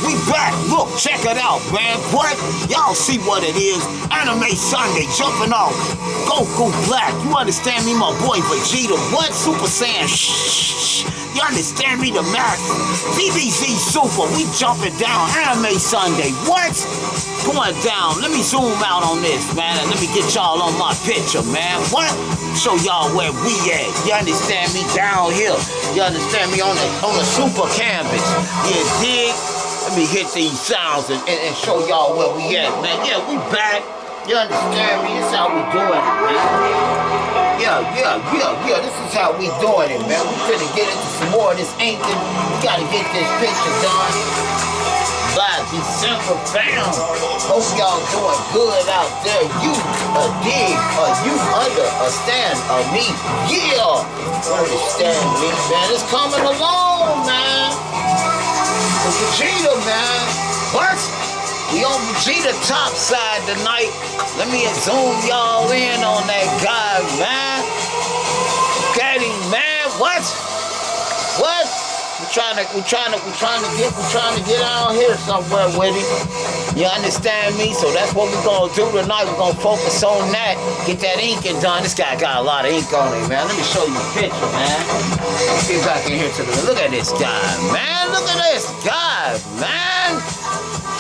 We back. Look, check it out, man. What? Y'all see what it is? Anime Sunday jumping off. Goku Black. You understand me, my boy Vegetta? What? Super Saiyan. Shh. You understand me? The Max. VBZ Super. We jumping down. Anime Sunday. What? Going down. Let me zoom out on this, man. And let me get y'all on my picture, man. What? Show y'all where we at. You understand me? Down here. You understand me? On the super canvas. You dig? Let me hit these sounds and show y'all where we at, man. Yeah, we back. You understand me? This is how we doing it, man. Yeah. This is how we doing it, man. We finna get into some more of this inking. We gotta get this picture done by December, fam. Hope y'all doing good out there. You a dig, you understand me. Yeah, understand me, man. It's coming along, man. Vegetta, man. What? We on Vegetta top side tonight. Let me zoom y'all in on that guy, man. Got him, man. What? We're trying to get out here somewhere with him. You understand me? So that's what we're gonna do tonight. We're gonna focus on that. Get that inking done. This guy got a lot of ink on him, man. Let me show you a picture, man. Let's get back in here to the look at this guy, man. Look at this guy, man.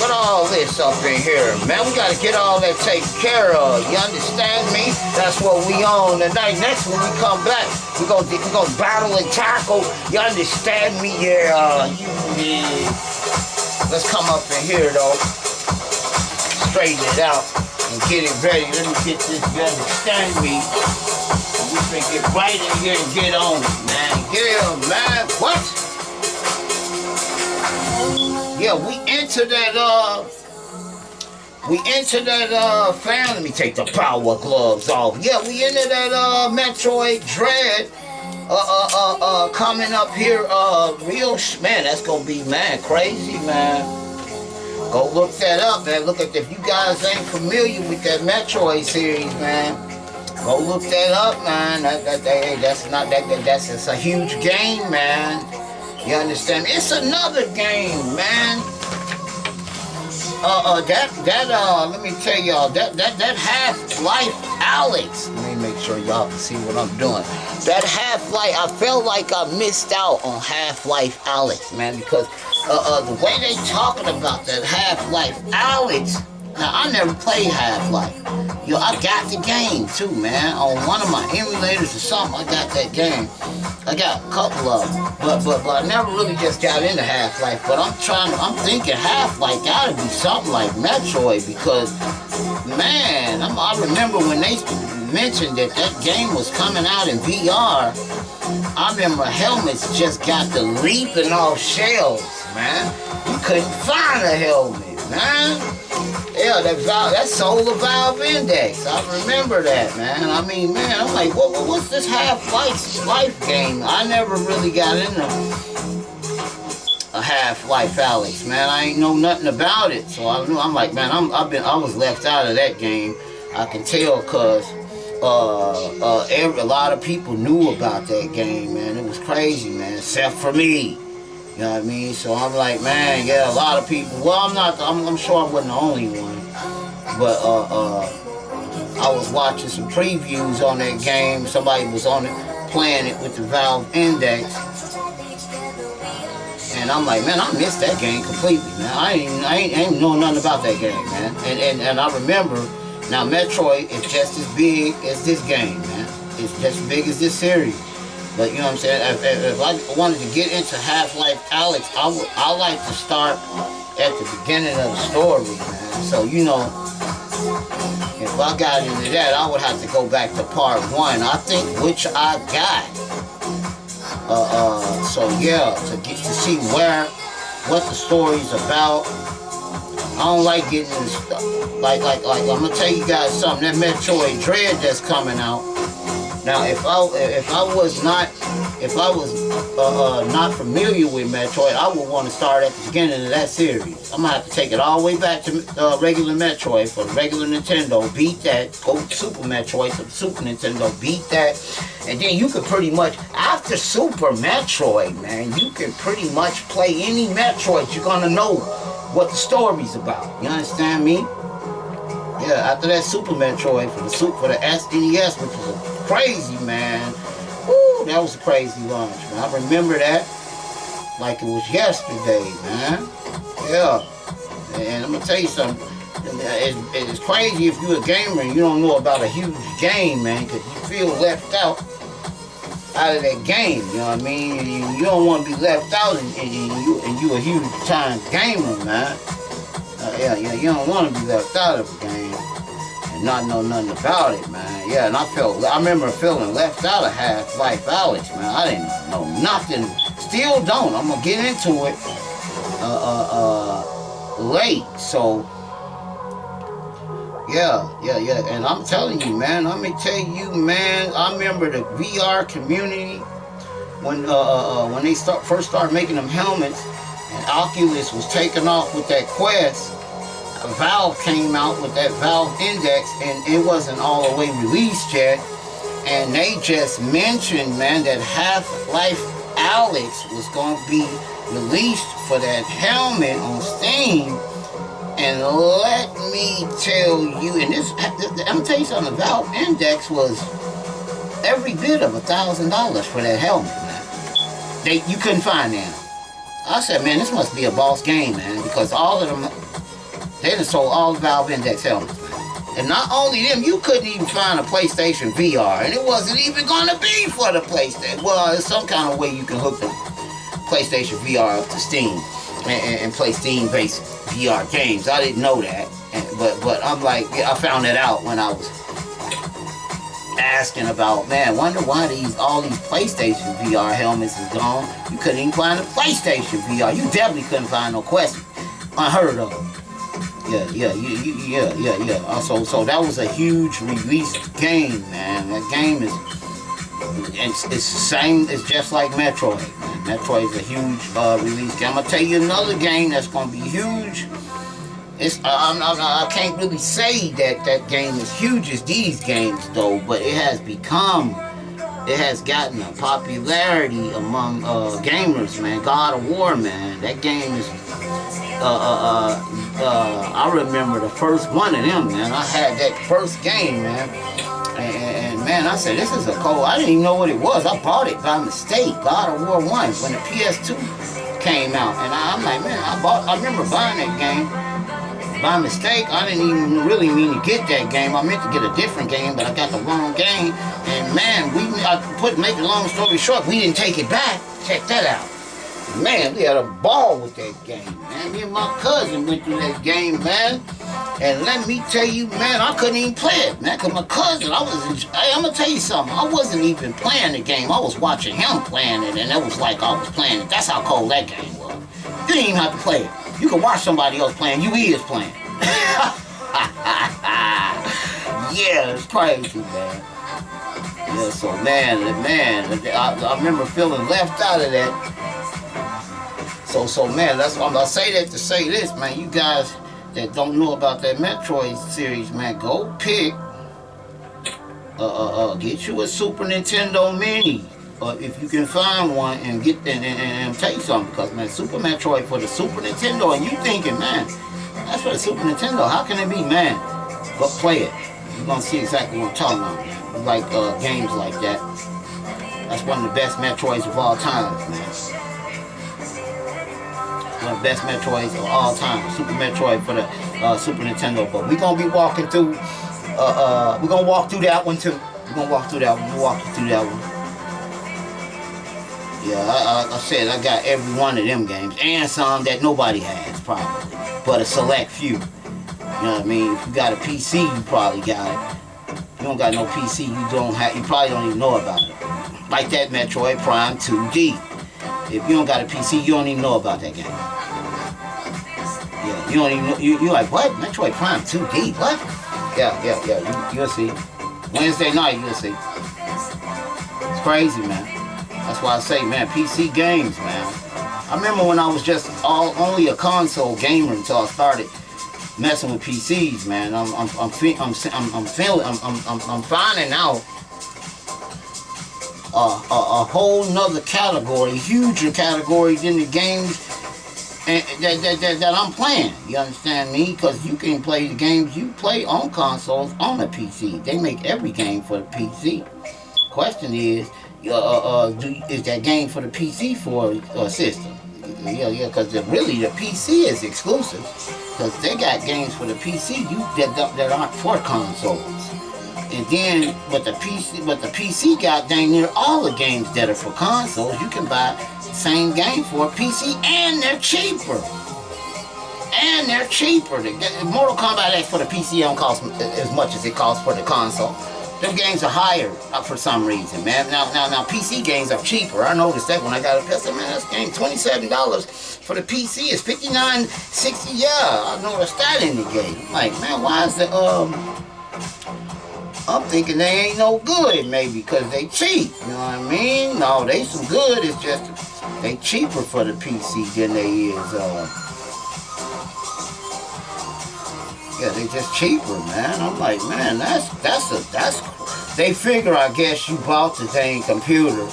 Put all this up in here, man. We gotta get all that taken care of. You understand me? That's what we on tonight. Next when we come back, we're gonna battle and tackle. You understand me? Yeah, you did. Let's come up in here though. Straighten it out and get it ready. Let me get this. You understand me? We finna get right in here and get on it, man. Yeah, man. What? Yeah, we into that, fam. Let me take the power gloves off. Yeah, we into that, Metroid Dread, coming up here, man, that's gonna be, man, crazy, man. Go look that up, man. Look at, if you guys ain't familiar with that Metroid series, man, go look that up, man. That's a huge game, man. You understand? It's another game, man. Let me tell y'all, that Half-Life Alex. Let me make sure y'all can see what I'm doing. That Half-Life, I felt like I missed out on Half-Life Alex, man, because the way they talking about that Half-Life Alex. Now, I never played Half-Life. Yo, I got the game too, man. On one of my emulators or something, I got that game. I got a couple of them, but I never really just got into Half-Life. But I'm thinking Half-Life gotta be something like Metroid because, man, I remember when they mentioned that game was coming out in VR. I remember helmets just got the leaping off shelves, man. You couldn't find a helmet, man. Yeah, that Solar Valve Index. I remember that, man. I mean, man, I'm like, what's this Half-Life game? I never really got into a Half-Life Alex, man. I ain't know nothing about it. So I'm like, man, I was left out of that game. I can tell because a lot of people knew about that game, man. It was crazy, man, except for me. You know what I mean? So I'm like, man, yeah, a lot of people. Well, I'm sure I wasn't the only one. But I was watching some previews on that game. Somebody was on it, playing it with the Valve Index. And I'm like, man, I missed that game completely, man. I ain't know nothing about that game, man. And I remember, now Metroid is just as big as this game, man. It's just as big as this series. But you know what I'm saying? If I wanted to get into Half-Life Alex, I like to start at the beginning of the story, man. So, you know, if I got into that, I would have to go back to part 1, I think, which I got. So yeah, to see what the story's about. I don't like getting this stuff. Like I'm gonna tell you guys something. That Metroid Dread that's coming out. Now, if I was not familiar with Metroid, I would want to start at the beginning of that series. I'm gonna have to take it all the way back to regular Metroid for the regular Nintendo. Beat that. Go to Super Metroid for the Super Nintendo. Beat that, and then you could pretty much, after Super Metroid, man, you can pretty much play any Metroid. You're gonna know what the story's about. You understand me? Yeah, after that Super Metroid for the SNES, which was a crazy, man. Woo, that was a crazy launch, man. I remember that like it was yesterday, man. Yeah. And I'm gonna tell you something. It's crazy if you're a gamer and you don't know about a huge game, man, because you feel left out of that game. You know what I mean? And you don't want to be left out, and you a huge time gamer, man. Yeah, you don't want to be left out of a game and not know nothing about it, man. Yeah, and I remember feeling left out of Half-Life Alyx, man. I didn't know nothing. Still don't. I'm gonna get into it late. So yeah, and I'm telling you, man. Let me tell you, man. I remember the VR community when they first started making them helmets, and Oculus was taking off with that Quest. Valve came out with that Valve Index, and it wasn't all the way released yet. And they just mentioned, man, that Half-Life Alyx was going to be released for that helmet on Steam. And let me tell you, and I'm gonna tell you something. The Valve Index was every bit of $1,000 for that helmet, man. You couldn't find them. I said, man, this must be a boss game, man, because all of them, they done sold all the Valve Index helmets, man. And not only them, you couldn't even find a PlayStation VR, and it wasn't even gonna be for the PlayStation. Well, there's some kind of way you can hook the PlayStation VR up to Steam and play Steam-based VR games. I didn't know that, but I'm like, I found it out when I was asking about, man, wonder why all these PlayStation VR helmets is gone. You couldn't even find a PlayStation VR. You definitely couldn't find no Quest. Unheard of. Yeah. So that was a huge release game, man. That game is, it's the same. It's just like Metroid, man. Metroid is a huge release game. I'm gonna tell you another game that's gonna be huge. I can't really say that game is huge as these games though, but it has gotten a popularity among gamers, man. God of War, man. That game is. I remember the first one of them, man. I had that first game, man. And man, I said, this is a cold. I didn't even know what it was. I bought it by mistake. God of War 1 when the PS2 came out. And I'm like, man, I remember buying that game by mistake. I didn't even really mean to get that game. I meant to get a different game, but I got the wrong game. And man, make a long story short, we didn't take it back. Check that out. Man, we had a ball with that game, man. Me and my cousin went through that game, man. And let me tell you, man, I couldn't even play it, man. Because my cousin, I'm going to tell you something. I wasn't even playing the game. I was watching him playing it, and it was like I was playing it. That's how cold that game was. You didn't even have to play it. You could watch somebody else playing. You is playing. Yeah, it's crazy, man. Yeah, so, man, I remember feeling left out of that. So man, that's why I'm gonna say that to say this, man. You guys that don't know about that Metroid series, man, go pick, get you a Super Nintendo Mini, if you can find one, and and tell you something, because man, Super Metroid for the Super Nintendo, and you thinking, man, that's for the Super Nintendo. How can it be, man? Go play it. You're gonna see exactly what I'm talking about. Like games like that. That's one of the best Metroids of all time, man. One of the best Metroids of all time. Super Metroid for the Super Nintendo. But we're going to be walking through, we're going to walk through that one too. We're going to walk through that one. We'll walk through that one. Yeah, like I said, I got every one of them games. And some that nobody has, probably. But a select few. You know what I mean? If you got a PC, you probably got it. If you don't got no PC, you probably don't even know about it. Like that Metroid Prime 2D. If you don't got a PC, you don't even know about that game. Yeah, you don't even know, you're like, what? Metroid Prime 2D, what? Yeah, you'll see. Wednesday night, you'll see. It's crazy, man. That's why I say, man, PC games, man. I remember when I was just only a console gamer until I started messing with PCs, man. I'm finding out a whole nother category, huger category than the games and that I'm playing. You understand me? Because you can play the games you play on consoles on a PC. They make every game for the PC. Question is, is that game for the PC for a system? Yeah, because really the PC is exclusive. Because they got games for the PC that aren't for consoles. And then, but the PC got dang near all the games that are for consoles. You can buy the same game for a PC, and they're cheaper. And they're cheaper. Mortal Kombat X for the PC don't cost as much as it costs for the console. Them games are higher for some reason, man. Now, PC games are cheaper. I noticed that when I got a PC. Man, this game $27 for the PC is $59.60. Yeah, I noticed that in the game. I'm like, man, why is the I'm thinking they ain't no good, maybe because they cheap. You know what I mean? No, they some good. It's just they cheaper for the PC than they is. Yeah, they just cheaper, man. I'm like, man, that's. They figure, I guess, you bought the dang computer.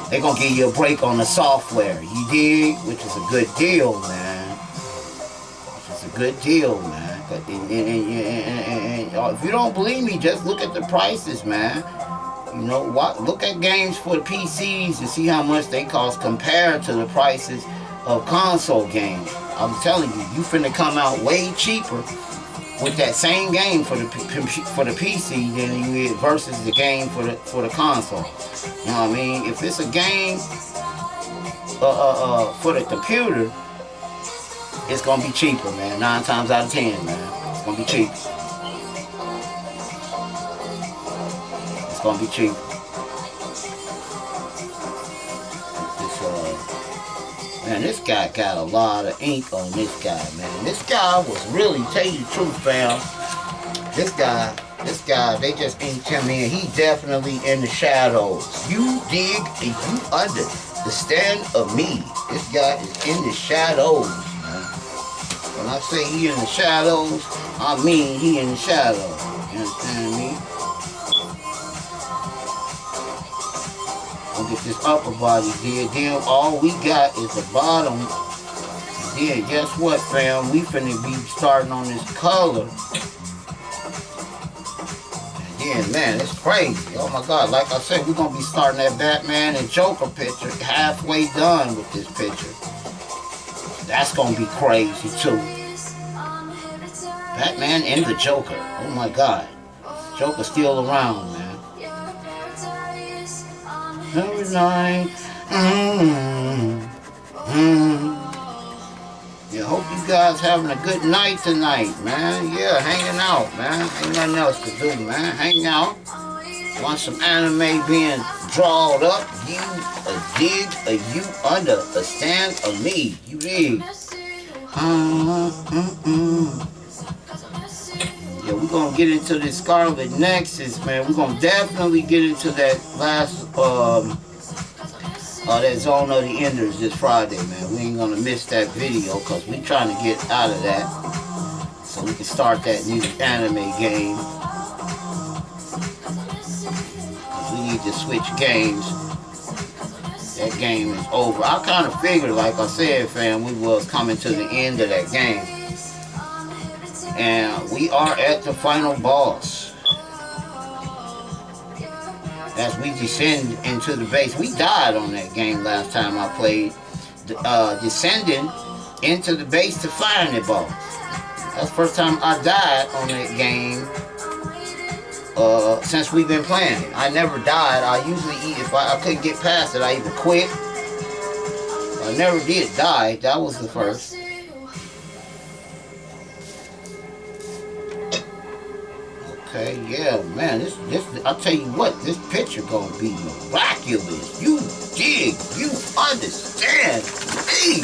They gonna give you a break on the software. You dig? Which is a good deal, man. Which is a good deal, man. And if you don't believe me, just look at the prices, man. You know what? Look at games for the PCs and see how much they cost compared to the prices of console games. I'm telling you, you finna come out way cheaper with that same game for the PC than you is versus the game for the console. You know what I mean? If it's a game for the computer, it's gonna be cheaper, man. 9 times out of 10, man. It's gonna be cheaper. It's gonna be cheaper. Man, this guy got a lot of ink on this guy, man. This guy was really, tell you the truth, fam. This guy, they just inked him in. He definitely in the shadows. You dig and you understand of me. This guy is in the shadows, man. When I say he in the shadows, I mean he in the shadows. You understand me? We'll get this upper body here. Then all we got is the bottom. And then guess what, fam? We finna be starting on this color. And then, man, it's crazy. Oh my God, like I said, we're gonna be starting that Batman and Joker picture halfway done with this picture. That's gonna be crazy too. Batman and the Joker. Oh my God. Joker's still around, man. Every night. Yeah, hope you guys having a good night tonight, man. Yeah, hanging out, man. Ain't nothing else to do, man. Hang out. Want some anime being drawn up. You a dig, a you understand of me. You dig. Yeah, we're gonna get into this Scarlet Nexus, man. We're gonna definitely get into that last that Zone of the Enders this Friday, man. We ain't gonna miss that video because we trying to get out of that so we can start that new anime game. We need to switch games. That game is over. I kind of figured, like I said, fam, we was coming to the end of that game. And we are at the final boss. As we descend into the base. We died on that game last time I played. Descending into the base to find the boss. That's the first time I died on that game since we've been playing it. I never died. I usually, if I couldn't get past it, I either quit. I never did die. That was the first. Okay, yeah, man, this, I'll tell you what, this picture gonna be miraculous. You dig, you understand me.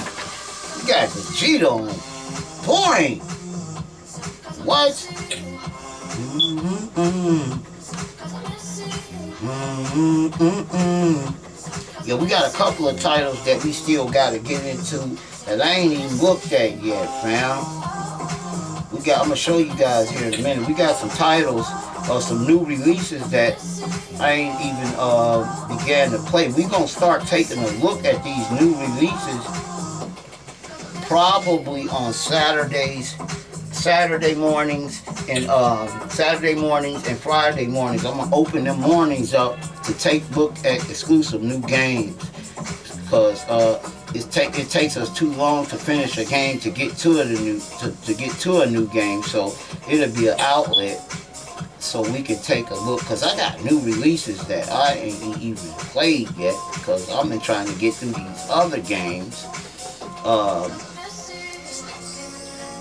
You got Vegetta on point. What? Yeah, we got a couple of titles that we still gotta get into that I ain't even looked at yet, fam. I'm gonna show you guys here in a minute. We got some titles of some new releases that I ain't even began to play. We gonna start taking a look at these new releases probably on Saturday mornings and Friday mornings. I'm gonna open them mornings up to look at exclusive new games, because it takes us too long to finish a game to get to a new game. So it'll be an outlet so we can take a look, because I got new releases that I ain't even played yet, because I've been trying to get through these other games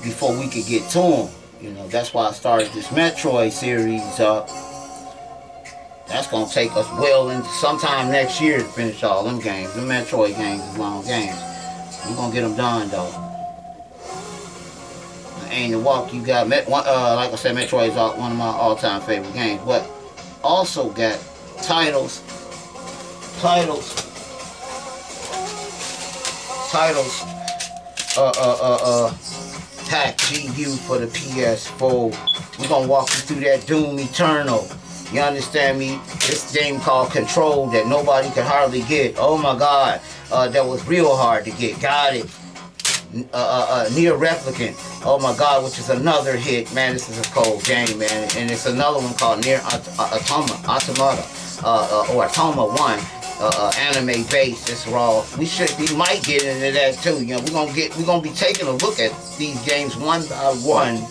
before we could get to them. You know, that's why I started this Metroid series up. That's gonna take us well into sometime next year to finish all them games. The Metroid games is long games. We're gonna get them done though. Ain't the walk you got. Like I said, Metroid is one of my all-time favorite games. But also got titles. Pack GU for the PS4. We're gonna walk you through that Doom Eternal. You understand me? This game called Control that nobody could hardly get. Oh my God, that was real hard to get. Got it. Near Replicant. Oh my God, which is another hit. Man, this is a cold game, man. And it's another one called Near Automata, or Automa 1. Anime based. It's raw. We might get into that too. You know, we're gonna be taking a look at these games one by one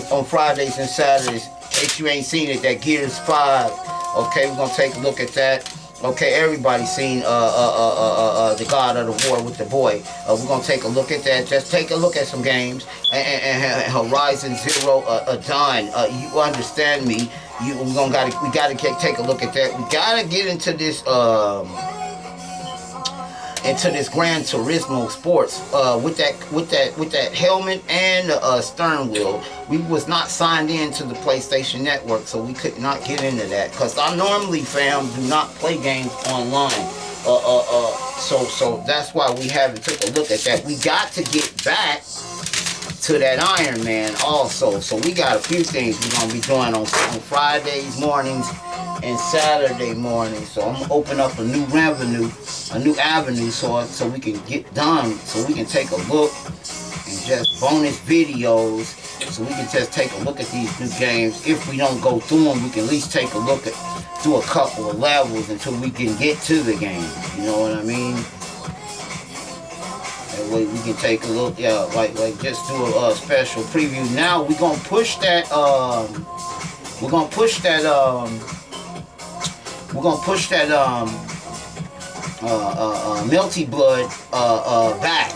on Fridays and Saturdays. In case you ain't seen it, that Gears 5. Okay, we're gonna take a look at that. Okay, everybody's seen the God of the War with the boy. We're gonna take a look at that. Just take a look at some games and Horizon Zero Dawn. You understand me? We gotta take a look at that. We gotta get into this Gran Turismo Sports with that helmet and stern wheel. We was not signed in to the PlayStation Network, so we could not get into that. Cause I normally, fam, do not play games online. So that's why we haven't took a look at that. We got to get back to that Iron Man also. So we got a few things we're gonna be doing on Fridays mornings and Saturday mornings. So I'm gonna open up a new avenue, so we can get done, so we can take a look and just bonus videos, so we can just take a look at these new games. If we don't go through them, we can at least take a look at through a couple of levels until we can get to the game. You know what I mean? That way we can take a look, yeah, like just do a special preview. Now we're gonna push that Melty Blood back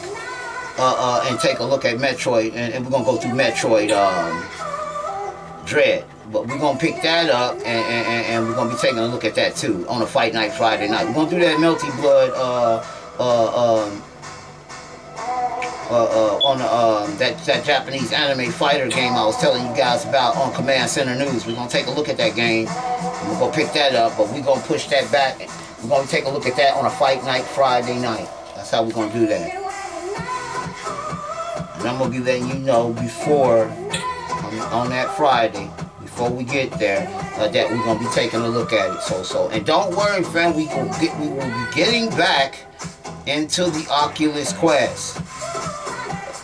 and take a look at Metroid, and we're gonna go through Metroid Dread. But we're gonna pick that up, and we're gonna be taking a look at that too on a Fight Night Friday night. We're gonna do that Melty Blood on that Japanese anime fighter game I was telling you guys about on Command Center News. We're gonna take a look at that game, and we're gonna pick that up, but we're gonna push that back. We're gonna take a look at that on a Fight Night Friday night. That's how we're gonna do that. And I'm gonna be letting you know before on that Friday, before we get there, that we're gonna be taking a look at it. So and don't worry, fam, we will be getting back into the Oculus Quest.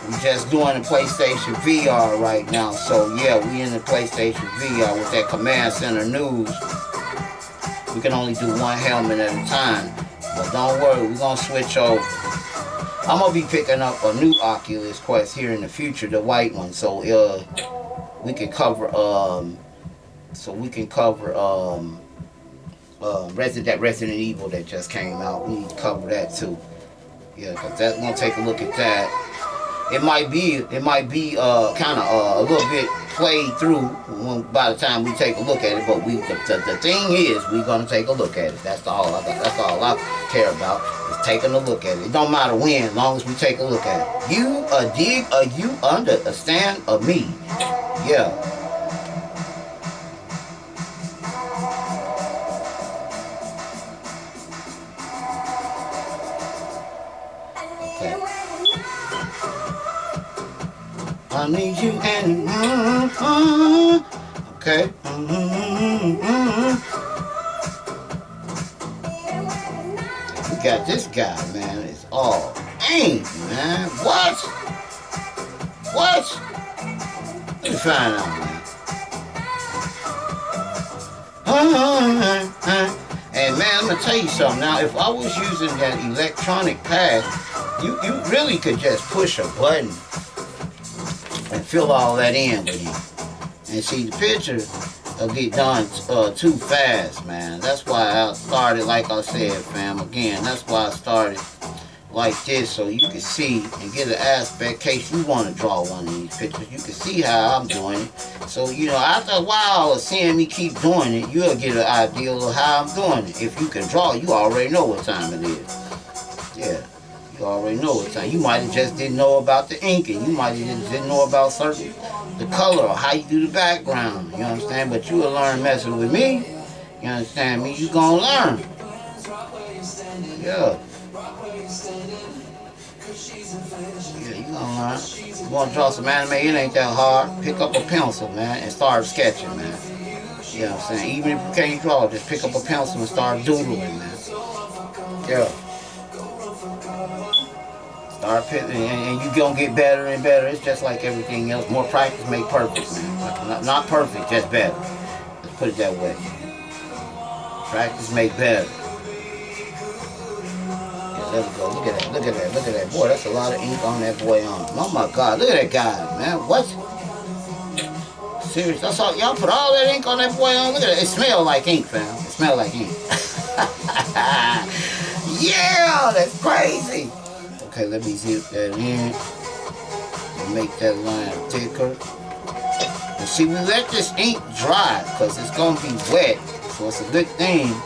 We're just doing the PlayStation VR right now. So yeah, we in the PlayStation VR with that Command Center News. We can only do one helmet at a time. But don't worry, we're gonna switch over. I'm gonna be picking up a new Oculus Quest here in the future, the white one. So we can cover Resident Evil that just came out. We need to cover that too. Yeah, cause that's gonna take a look at that. It might be kind of a little bit played through by the time we take a look at it, but the thing is, we're gonna take a look at it. That's all I care about, is taking a look at it. It don't matter when, as long as we take a look at it. You you understand me? Yeah. I need you and okay. We got this guy, man. It's all Dang, man. What? What? Let me find out, man. And man, I'm gonna tell you something. Now, if I was using that electronic pad, you really could just push a button and fill all that in with it. And see, the picture will get done too fast, man. That's why I started, like I said, fam. Again, that's why I started like this, so you can see and get an aspect in case you want to draw one of these pictures. You can see how I'm doing it. So, you know, after a while of seeing me keep doing it, you'll get an idea of how I'm doing it. If you can draw, you already know what time it is. Yeah, you already know what time. You might have just didn't know about the inking. You might have just didn't know about the color or how you do the background. You understand? But you will learn messing with me. You understand me? You gonna learn. Yeah. Yeah, you gonna learn. You wanna draw some anime, it ain't that hard. Pick up a pencil, man, and start sketching, man. You know what I'm saying? Even if you can't draw, just pick up a pencil and start doodling, man. Yeah. Start picking, and you gonna get better and better. It's just like everything else. More practice make perfect, man. Not perfect, just better. Let's put it that way. Practice make better. There we go. Look at that. Look at that. Look at that. Boy, that's a lot of ink on that boy arm. Oh my God. Look at that guy, man. What? Serious. That's all. Y'all put all that ink on that boy arm. Look at it. It smells like ink, fam. It smells like ink. Yeah, that's crazy. Okay, let me zip that in. And make that line thicker. And see, we let this ink dry because it's going to be wet. So it's a good thing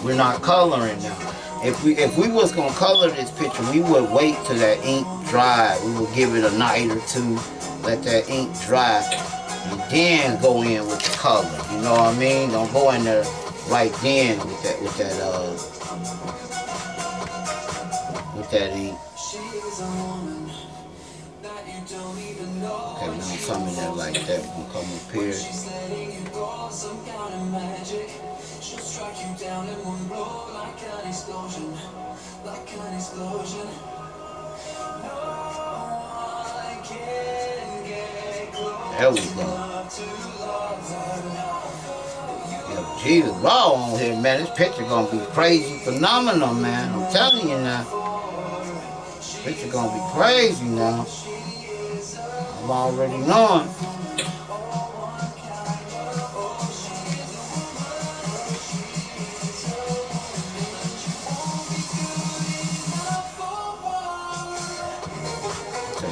we're not coloring now. If we was gonna color this picture, we would wait till that ink dry. We would give it a night or two, let that ink dry, and then go in with the color. You know what I mean? Don't go in there right then with that ink. Okay, we're gonna come in there like that. We're gonna come up here. She'll strike you down in one blow like an explosion, like an explosion. No, I can't get close. There we go. Yeah, Jesus, raw on here, man. This picture gonna be crazy, phenomenal, man. I'm telling you now. This picture gonna be crazy now. I'm already knowing.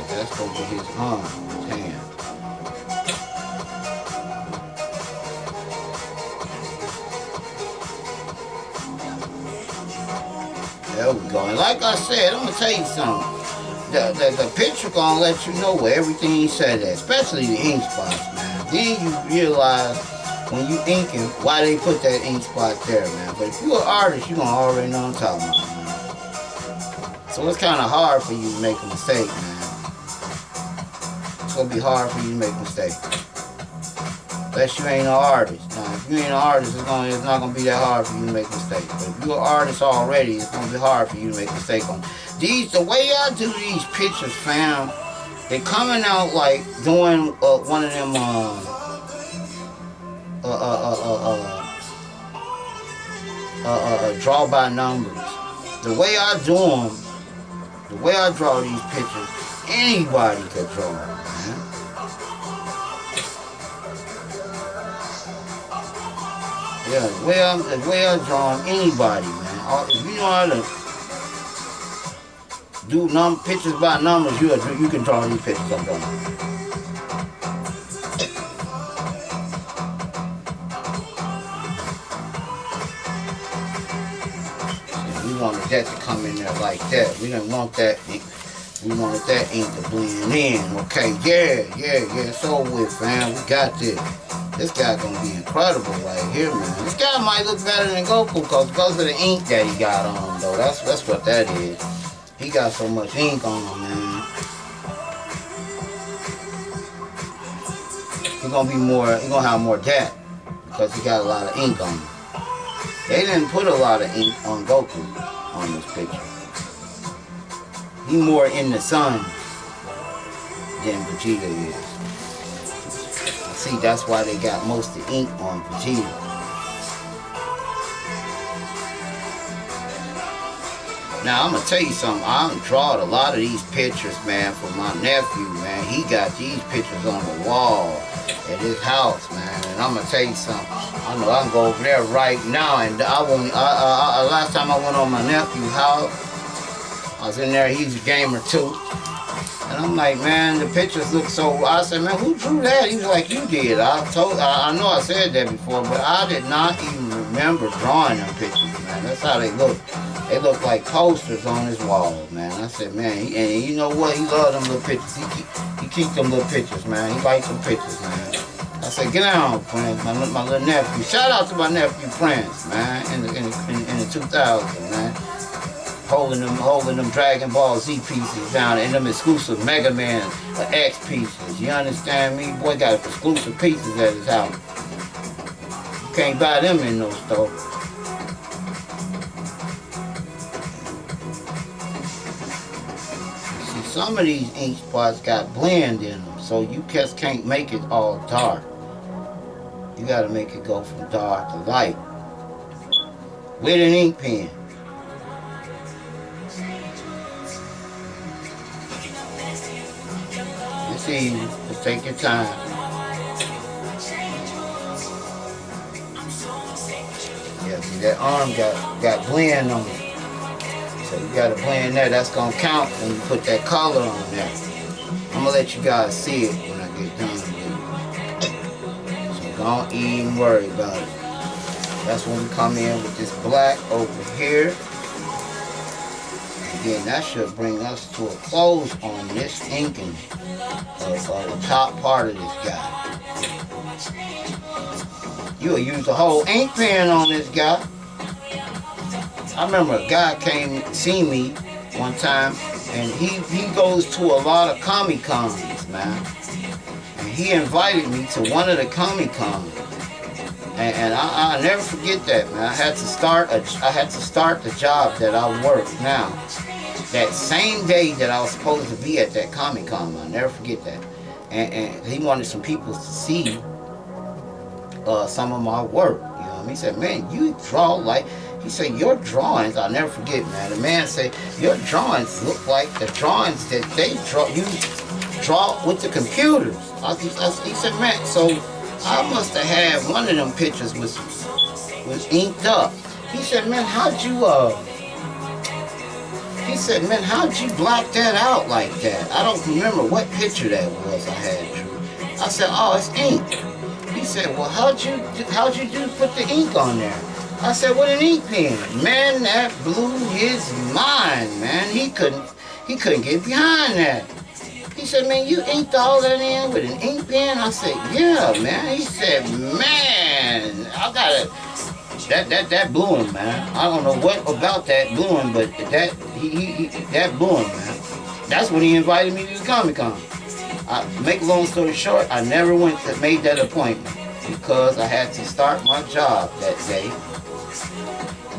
That's over his arm, his hand. There we go. And like I said, I'm gonna tell you something. The picture gonna let you know where everything he said at, especially the ink spots, man. Then you realize when you inking why they put that ink spot there, man. But if you're an artist, you're gonna already know what I'm talking about, man. So it's kind of hard for you to make a mistake, man. It's gonna be hard for you to make mistakes. Unless you ain't an artist. Now, if you ain't an artist, it's not gonna be that hard for you to make mistakes. But if you're an artist already, it's gonna be hard for you to make mistakes on these. The way I do these pictures, fam, they coming out like doing one of them draw by numbers. The way I do them, the way I draw these pictures, anybody could draw them, man. Yeah, the way I draw them, anybody, man. If you know how to do pictures by numbers, you can draw these pictures I'm drawing. We wanted that to come in there like that. We didn't want that. We wanted that ink to blend in. Okay, yeah. It's over with, fam. We got this. This guy gonna be incredible right here, man. This guy might look better than Goku because of the ink that he got on him, though. That's what that is. He got so much ink on him, man. He gonna have more depth because he got a lot of ink on him. They didn't put a lot of ink on Goku on this picture. He more in the sun than Vegetta is. See, that's why they got most of the ink on Vegetta. Now, I'm going to tell you something. I done drawed a lot of these pictures, man, for my nephew, man. He got these pictures on the wall at his house, man. And I'm going to tell you something. I know I can go over there right now. And last time I went on my nephew's house, I was in there. He's a gamer, too. And I'm like, man, the pictures look so... I said, man, who drew that? He was like, you did. I know I said that before, but I did not even remember drawing them pictures, man. That's how they look. They look like posters on his wall, man. I said, man, and you know what? He loves them little pictures. He keeps them little pictures, man. He likes them pictures, man. I said, get down, Prince, my little nephew. Shout out to my nephew, Prince, man, in the 2000s, man. Holding them Dragon Ball Z pieces down and them exclusive Mega Man X pieces. You understand me? Boy got exclusive pieces at his house. You can't buy them in no store. Some of these ink spots got blend in them, so you just can't make it all dark. You gotta make it go from dark to light with an ink pen. It's easy. Just take your time. Yeah, see that arm got blend on it. So you gotta blend that. That's gonna count when you put that color on there. I'm gonna let you guys see it when I get done with it. So don't even worry about it. That's when we come in with this black over here. Again, that should bring us to a close on this inking of the top part of this guy. You'll use the whole ink pen on this guy. I remember a guy came to see me one time, and he goes to a lot of Comic-Cons, man. And he invited me to one of the Comic-Cons. And I never forget that, man. I had to start the job that I work now. That same day that I was supposed to be at that Comic-Con, I'll never forget that. And he wanted some people to see some of my work. You know what I mean? He said, man, you draw like... He said, your drawings, I'll never forget, man. The man said, your drawings look like the drawings that they draw. You draw with the computers. He said, man, so I must have had one of them pictures was inked up. He said, man, how'd you black that out like that? I don't remember what picture that was I had drew. I said, oh, it's ink. He said, well, how'd you put the ink on there? I said, with an ink pen. Man, that blew his mind, man. He couldn't get behind that. He said, man, you inked all that in with an ink pen? I said, yeah, man. He said, man, I gotta... That blew him, man. I don't know what about that blew him, but that blew him, man. That's when he invited me to the Comic-Con. Make a long story short, I never made that appointment because I had to start my job that day.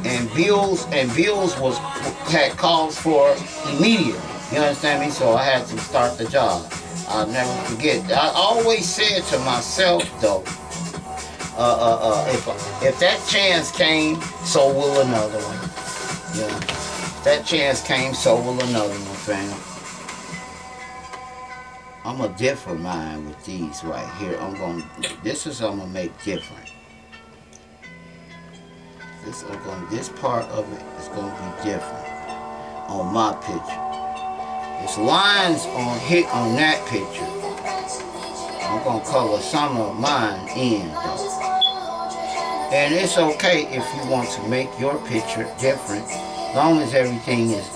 And bills had calls for immediately. You understand me? So I had to start the job. I'll never forget. I always said to myself though, if that chance came, so will another one. Yeah. If that chance came, so will another one, fam. I'm gonna differ mine with these right here. I'm gonna make different. This part of it is going to be different on my picture. There's lines on that picture. I'm going to color some of mine in though. And it's okay if you want to make your picture different, as long as everything is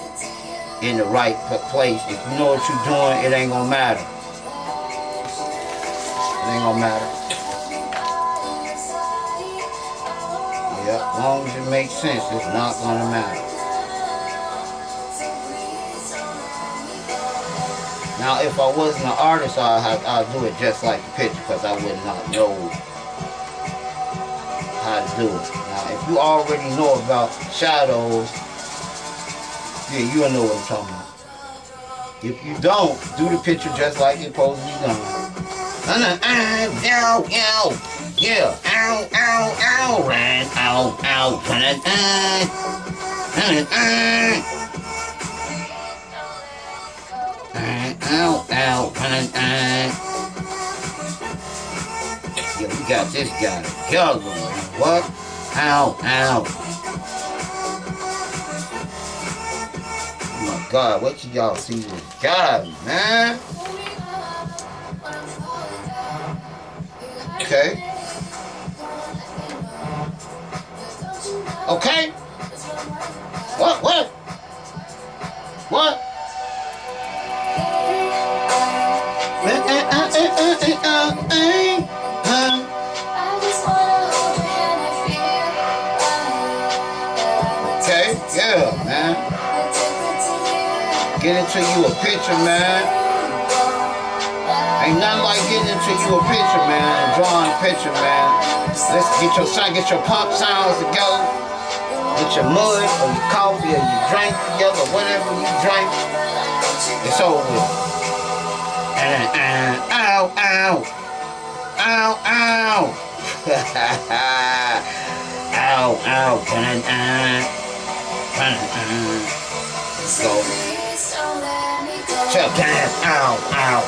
in the right place. If you know what you're doing, it ain't going to matter. It ain't going to matter. Yeah, as long as it makes sense, it's not gonna matter. Now, if I wasn't an artist, I'd do it just like the picture, because I would not know how to do it. Now, if you already know about shadows, yeah, you'll know what I'm talking about. If you don't, do the picture just like it's supposed to be done. Ow, ow, yeah, ow, ow, ow, ran, ow, ow, ow, ow, yeah, we got this guy together, man. What? Ow, ow. Oh my God, what y'all see this guy, man? Okay. Okay. What? What? What? Okay, yeah, man. Get into you a picture, man. Ain't nothing like getting into you a picture, man, and drawing a picture, man. Let's get your pop sounds together. Get your mud or your coffee or your drink together, whatever you drink. It's over with. Ow, ow. Ow, ow. Ow, ow. So, check that. Ow, ow.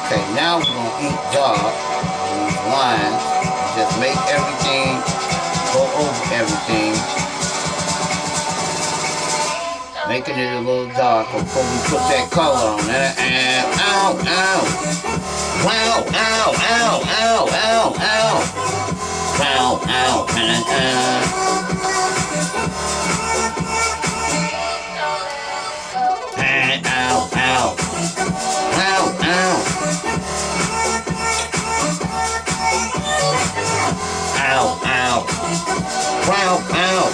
Okay, now we're going to eat dog on these lines. Just make everything, go over everything. Making it a little darker before we put that color on it. And ow, ow. Wow, ow, ow, ow, ow, ow. Ow, ow, and ow, ow. Ow, ow. Ow, ow. Wow, ow.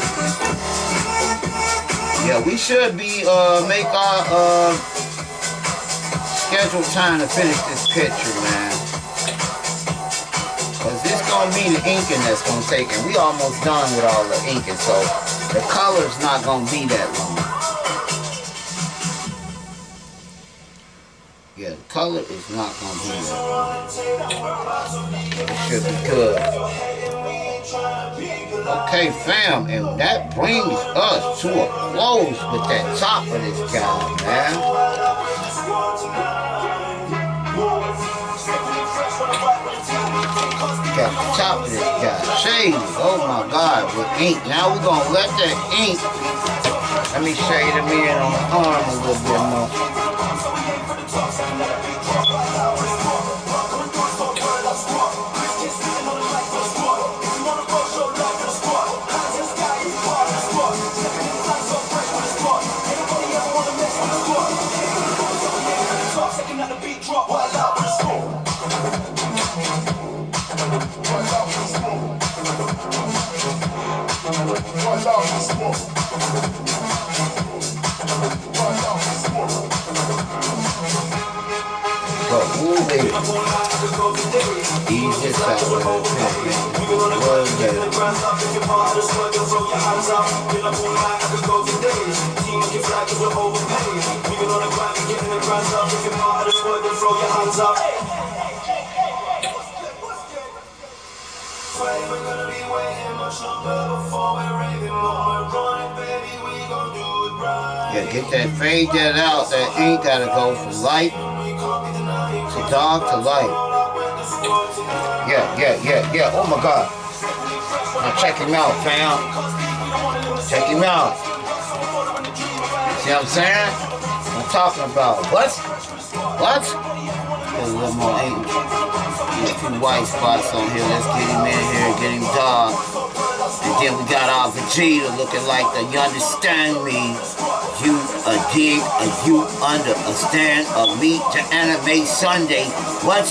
Yeah, we should be make our scheduled time to finish this picture, man. Cause this gonna be the inking that's gonna take, and we almost done with all the inking, so the color's not gonna be that long. Yeah, the color is not gonna be that long. It should be good. Okay, fam, and that brings us to a close with that top of this guy, man. Got the top of this guy shaded, oh my God, with ink. Now we're gonna let that ink, let me shade him in on the arm a little bit more. Go, move it. Ease this out with it. Yeah, get that, fade that out. That ink gotta go from light to dark to light. Yeah. Oh my God. Now check him out, fam. Check him out. See what I'm saying? I'm talking about. What? Put a little more ink. Get a few white spots on here. Let's get him in here, get him dark. And then we got our Vegetta looking like the You Understand Me. You a dig, a you understand, a meet to anime Sunday. What?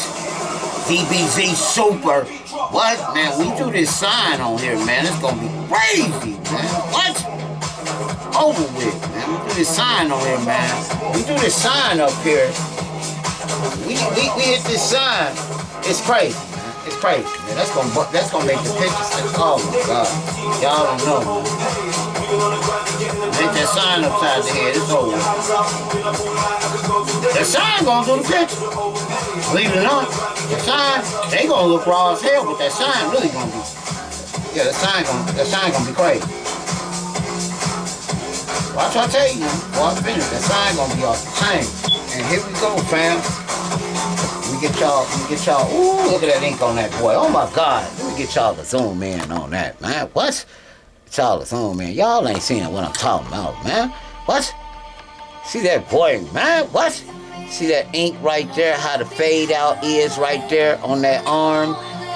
DBZ Super. What? Man, we do this sign on here, man. It's gonna be crazy, man. What? Over with, man. We do this sign on here, man. We do this sign up here. We hit this sign. It's crazy, man. It's crazy, man. That's gonna make the picture. Oh my God. Y'all don't know, man. Make that sign upside the head. It's over. That sign gonna do the picture. Believe it or not, the sign, they gonna look raw as hell, but that sign really gonna be. Yeah, that sign gonna be crazy. Watch what I tell you, before I finish, that sign gonna be off the chain. And here we go, fam. We get y'all, ooh, look at that ink on that boy. Oh my God. Let me get y'all to zoom in on that, man. What? Y'all to zoom in. Y'all ain't seeing what I'm talking about, man. What? See that boy, man? What? See that ink right there, how the fade out is right there on that arm?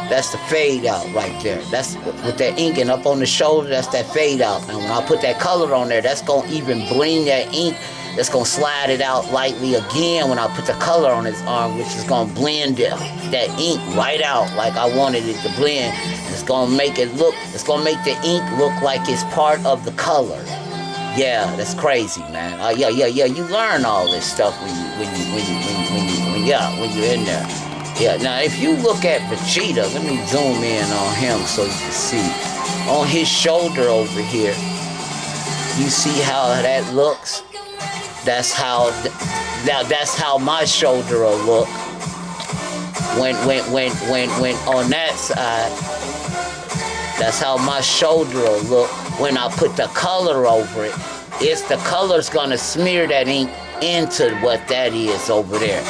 That's the fade out right there. That's with that ink and up on the shoulder, that's that fade out. And when I put that color on there, that's gonna even bring that ink. That's gonna slide it out lightly again when I put the color on his arm, which is gonna blend that ink right out like I wanted it to blend. And it's gonna make it look, it's gonna make the ink look like it's part of the color. Yeah, that's crazy, man. Yeah. You learn all this stuff when you're in there. Yeah. Now, if you look at Vegetta, let me zoom in on him so you can see. On his shoulder over here, you see how that looks. That's how my shoulder will look when on that side. That's how my shoulder will look when I put the color over it. It's the color's gonna smear that ink into what that is over there.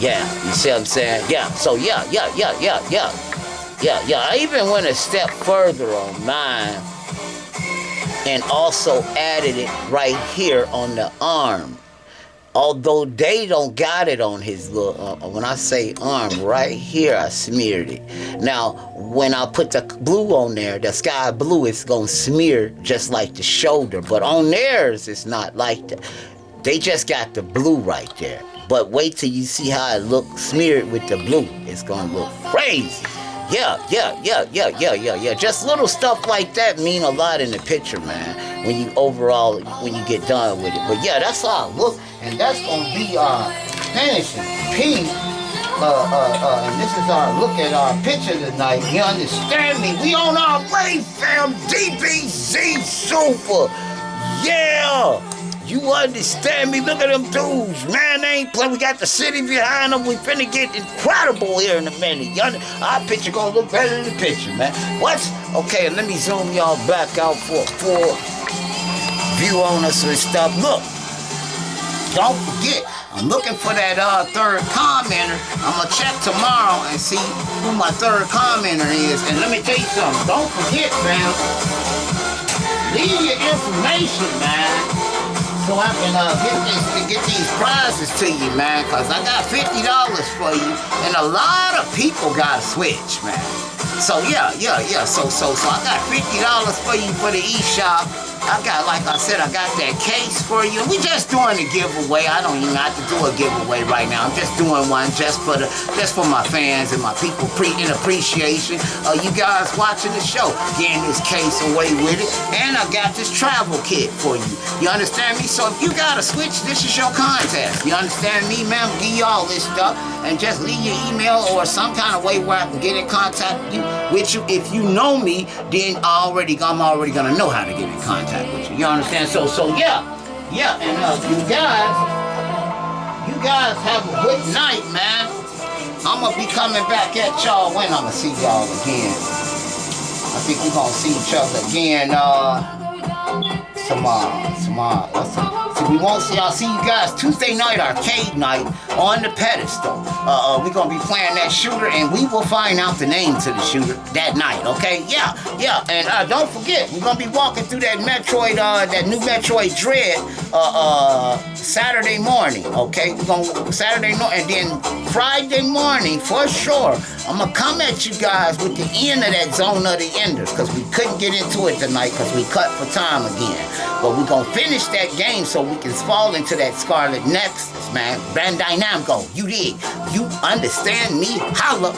Yeah, you see what I'm saying? Yeah, so yeah. I even went a step further on mine and also added it right here on the arm. Although they don't got it on his little, when I say arm, right here I smeared it. Now, when I put the blue on there, the sky blue, it's gonna smear just like the shoulder. But on theirs, it's not like that. They just got the blue right there. But wait till you see how it looks smeared with the blue. It's gonna look crazy. Yeah. Just little stuff like that mean a lot in the picture, man. When you get done with it. But yeah, that's how I look, and that's gonna be our finishing piece. And this is our look at our picture tonight. You understand me? We on our way, fam. DBZ Super. Yeah. You understand me? Look at them dudes, man. They ain't playing. We got the city behind them. We finna get incredible here in a minute. Our picture gonna look better than the picture, man. What? Okay, let me zoom y'all back out for a full view on us and stuff. Look, don't forget, I'm looking for that third commenter. I'm gonna check tomorrow and see who my third commenter is. And let me tell you something. Don't forget, man. Leave your information, man. So I can get these prizes to you, man, because I got $50 for you, and a lot of people got to switch, man. So, yeah. So I got $50 for you for the eShop. I got, like I said, I got that case for you. We just doing a giveaway. I don't even have to do a giveaway right now. I'm just doing one just for my fans and my people in appreciation of you guys watching the show. Getting this case away with it. And I got this travel kit for you. You understand me? So if you got to switch, this is your contest. You understand me, man? Give you all this stuff and just leave your email or some kind of way where I can get in contact with you. If you know me, then I'm already gonna know how to get in contact with you. You understand? So yeah, and you guys have a good night, man. I'm gonna be coming back at y'all when I'm gonna see y'all again. I think we're gonna see each other again tomorrow. See, we won't see. I'll see you guys Tuesday night, arcade night on the pedestal. We're gonna be playing that shooter, and we will find out the name to the shooter that night. Okay? Yeah. And don't forget, we're gonna be walking through that Metroid, that new Metroid Dread, Saturday morning. Okay? We're gonna Saturday morning, and then Friday morning for sure. I'm gonna come at you guys with the end of that Zone of the Enders, because we couldn't get into it tonight because we cut for time again. But we're gonna finish that game so we can fall into that Scarlet Nexus, man. Bandai Namco, you dig? You understand me? Holla.